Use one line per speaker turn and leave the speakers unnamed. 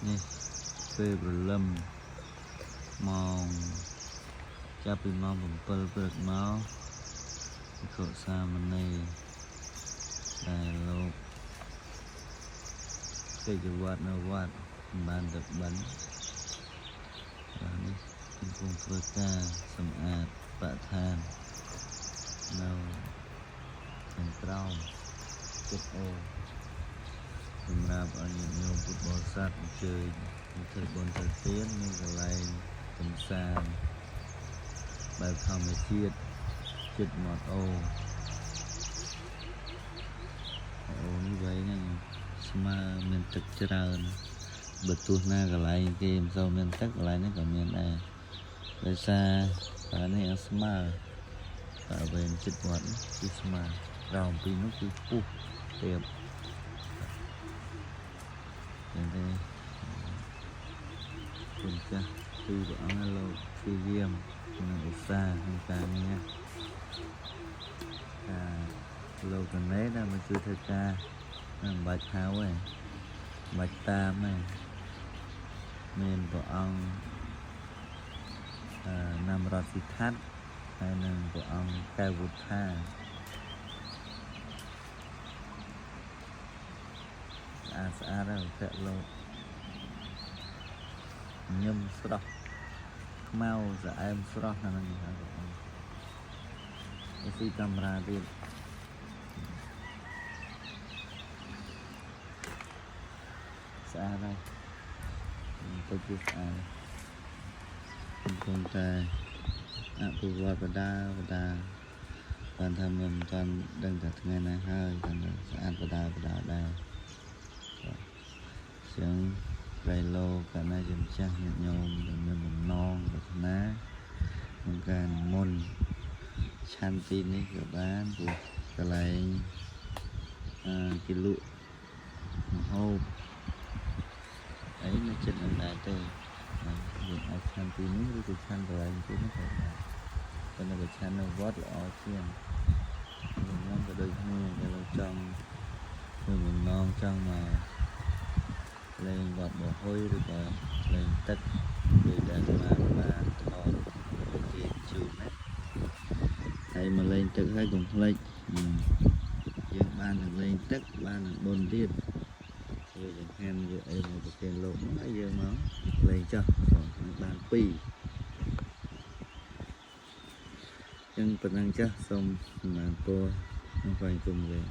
នេះពេលព្រលឹមម៉ោងចាប់ពីម៉ោង7ព្រឹកមកភិក្ខុសាមណេរដែលលោកកិច្ចវត្តនៅវត្តបានទៅបិណ្ឌបាទនេះកំពុងធ្វើការសម្អាតបរិស្ថាននៅខាងក្រោមចិត្តអូសម្រាប់ឲ្យញាតិញោមពុទ្ធបរិស័ទអញ្ជើញទៅធ្វើបុណ្យទៅទានមានកន្លែងកម្សាន្តបែបធម្មជាតិចិត្តមាត់អូនេះវៃហ្នឹងស្មើមានទឹកច្រើនបើទោះណាកន្លែងគេមិនសូវមានទឹកកន្លែងនេះក៏មានដែរដោយសារតែនេះស្មើតែវែងចិត្តវត្តគឺស្មើក្រោមពីនោះគឺពុះទៀបចឹងទេគុណចាស់ពីព្រះអង្គលោកព្យាយាមនិងឧស្សាហ៍ក្នុងការងារលោកកណេដែលមកជួយធ្វើការមិនបាច់ហៅទេបាច់តាមទេមានព្រះអង្គណាមរតសិដ្ឋិហើយនឹងព្រះអង្គកែវវុធាស្អាតហើយភៈលោកញឹមស្រស់ខ្មៅស្អែមស្រស់ហ្នឹងហើយព្រះអង្គស៊ីកាមេរ៉ាទៀតស្អាតហើយទៅជាស្អាតកំពុងតែអភិវឌ្ឍបដាបានថាមិនទាន់ដឹងថាថ្ងៃណាហើយតែស្អាតបដាដែរចឹងក្រៃលោកាលណាជាម្ចាស់ញាតិញោមមានបំណងប្រាថ្នាក្នុងការនិមន្តឆាន់ទីនេះក៏បានព្រោះកន្លែងគេលក់ម្ហូបអីនៅចិត្តនឹងដែរទេយើងអាចឆាន់ទីនេះឬក៏ឆាន់កន្លែងទៀតនោះក៏បានតែនៅឆាន់នៅវត្តល្អជាងខ្ញុំក៏ដូចគ្នាតែเราចង់មានបំណងចង់មកលេងវត្តបហុយឬក៏លេងទឹកដូចដែលបានថតគេជូនណាហើយមកលេងទឹកហើយកុំភ្លេចយើងបាននឹងលេងទឹកបាននឹងបុណ្យទៀតវាចង្ហាន់វាអីមកប្រគេនលោកមកហើយយើងមកលេងចោះបាន2ចឹងប៉ុណ្ណឹងចាស់សូមសម្រាប់ពរក្នុងបាយគុំវិញ